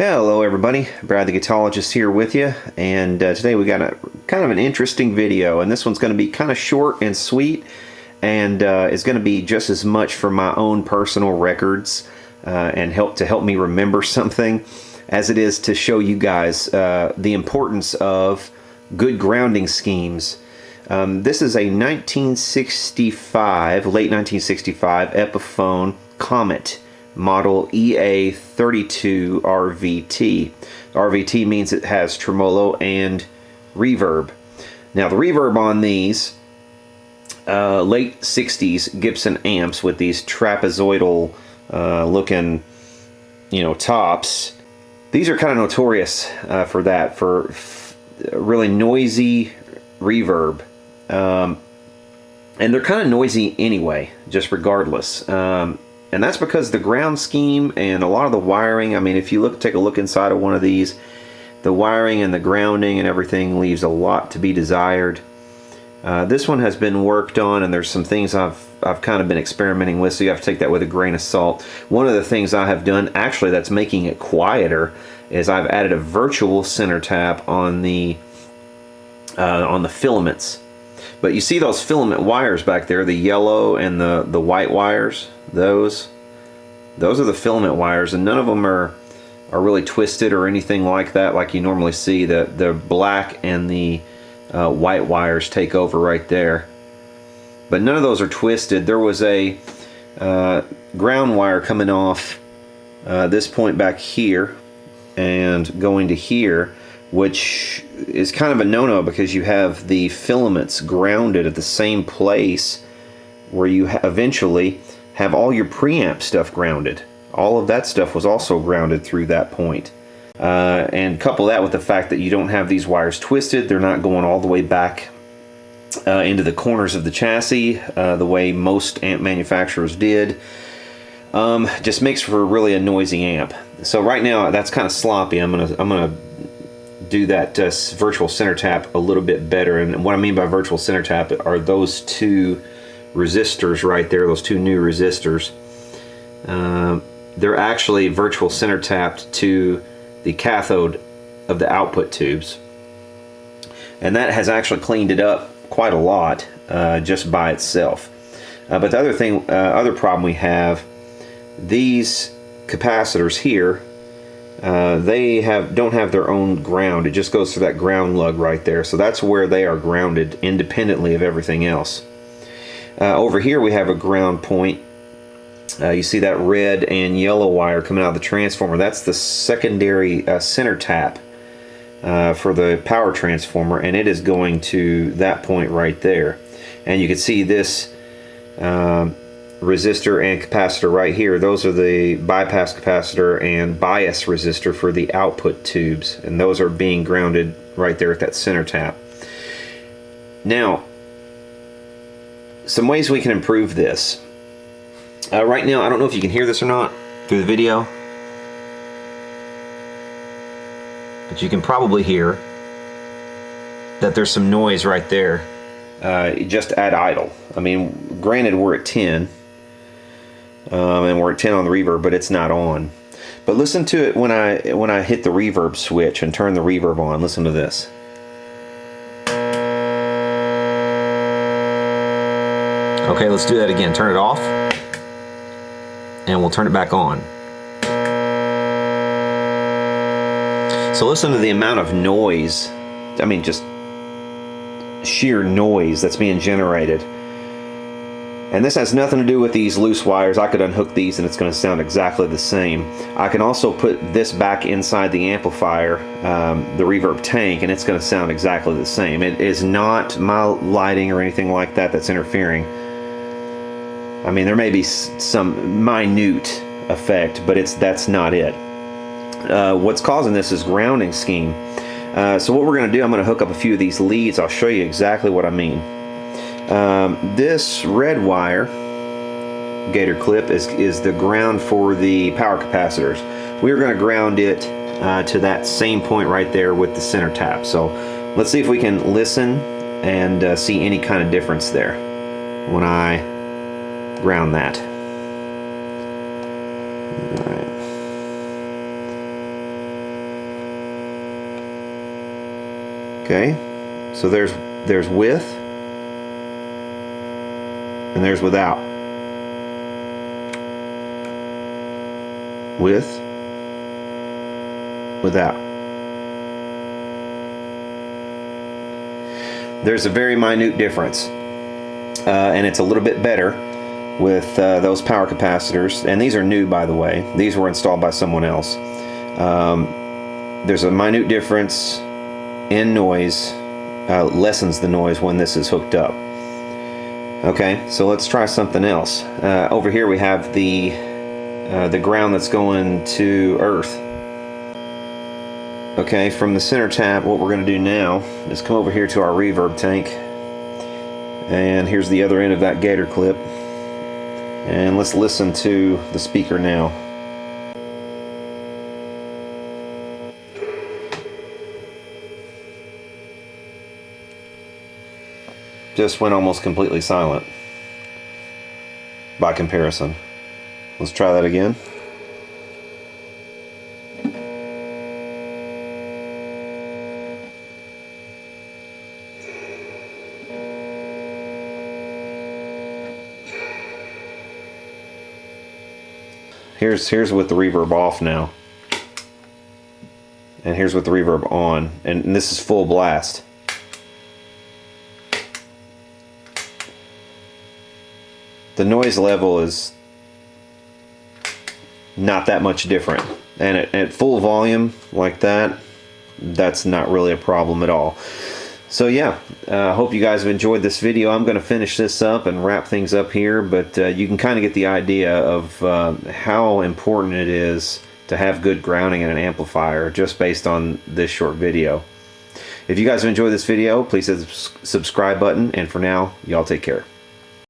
Hello everybody, Brad the Guitarologist here with you, and today we got a kind of an interesting video, and this one's going to be kind of short and sweet, and it's going to be just as much for my own personal records and help me remember something as it is to show you guys the importance of good grounding schemes. This is a 1965, late 1965 Epiphone Comet model EA-32RVT. RVT means it has tremolo and reverb. Now the reverb on these late 60s Gibson amps with these trapezoidal looking, tops, these are kind of notorious for that, for really noisy reverb. And they're kind of noisy anyway, just regardless. And that's because the ground scheme and a lot of the wiring, I mean, if you take a look inside of one of these, the wiring and the grounding and everything leaves a lot to be desired. This one has been worked on, and there's some things I've kind of been experimenting with, so you have to take that with a grain of salt. One of the things I have done, actually, that's making it quieter, is I've added a virtual center tap on the filaments. But you see those filament wires back there, the yellow and the white wires, those are the filament wires, and none of them are really twisted or anything like that like you normally see. The black and the white wires take over right there, but none of those are twisted. There was a ground wire coming off this point back here and going to here, which is kind of a no-no because you have the filaments grounded at the same place where you eventually have all your preamp stuff grounded. All of that stuff was also grounded through that point. And couple that with the fact that you don't have these wires twisted. They're not going all the way back into the corners of the chassis the way most amp manufacturers did. Just makes for really a noisy amp. So right now that's kind of sloppy. I'm gonna do that virtual center tap a little bit better. And what I mean by virtual center tap are those two resistors right there, those two new resistors. They're actually virtual center tapped to the cathode of the output tubes, and that has actually cleaned it up quite a lot just by itself. But the other problem we have, these capacitors here, they don't have their own ground. It just goes through that ground lug right there, so that's where they are grounded independently of everything else. Over here we have a ground point. You see that red and yellow wire coming out of the transformer. That's the secondary center tap for the power transformer, and it is going to that point right there. And you can see this resistor and capacitor right here. Those are the bypass capacitor and bias resistor for the output tubes, and those are being grounded right there at that center tap. Now, some ways we can improve this. Right now, I don't know if you can hear this or not through the video, but you can probably hear that there's some noise right there just at idle. I mean, granted, we're at 10 and we're at 10 on the reverb, but it's not on. But listen to it when I hit the reverb switch and turn the reverb on. Listen to this. Okay, let's do that again. Turn it off, and we'll turn it back on. So listen to the amount of noise, I mean just sheer noise that's being generated. And this has nothing to do with these loose wires. I could unhook these and it's going to sound exactly the same. I can also put this back inside the amplifier, the reverb tank, and it's going to sound exactly the same. It is not my lighting or anything like that that's interfering. I mean, there may be some minute effect, but that's not it. What's causing this is grounding scheme. So what we're going to do, I'm going to hook up a few of these leads. I'll show you exactly what I mean. This red wire gator clip is the ground for the power capacitors. We're going to ground it to that same point right there with the center tap. So let's see if we can listen and see any kind of difference there when I ground that. All right. Okay, so there's with and there's without. With, without. There's a very minute difference, and it's a little bit better with those power capacitors, and these are new, by the way. These were installed by someone else. There's a minute difference in noise, lessens the noise when this is hooked up. Okay, so let's try something else. Over here we have the ground that's going to earth. Okay, from the center tab, what we're going to do now is come over here to our reverb tank, and here's the other end of that gator clip, and let's listen to the speaker now. Just went almost completely silent by comparison. Let's try that again. Here's with the reverb off now, and here's with the reverb on, and this is full blast. The noise level is not that much different, and at full volume like that, that's not really a problem at all. So yeah, I hope you guys have enjoyed this video. I'm going to finish this up and wrap things up here, but you can kind of get the idea of how important it is to have good grounding in an amplifier just based on this short video. If you guys have enjoyed this video, please hit the subscribe button, and for now, y'all take care.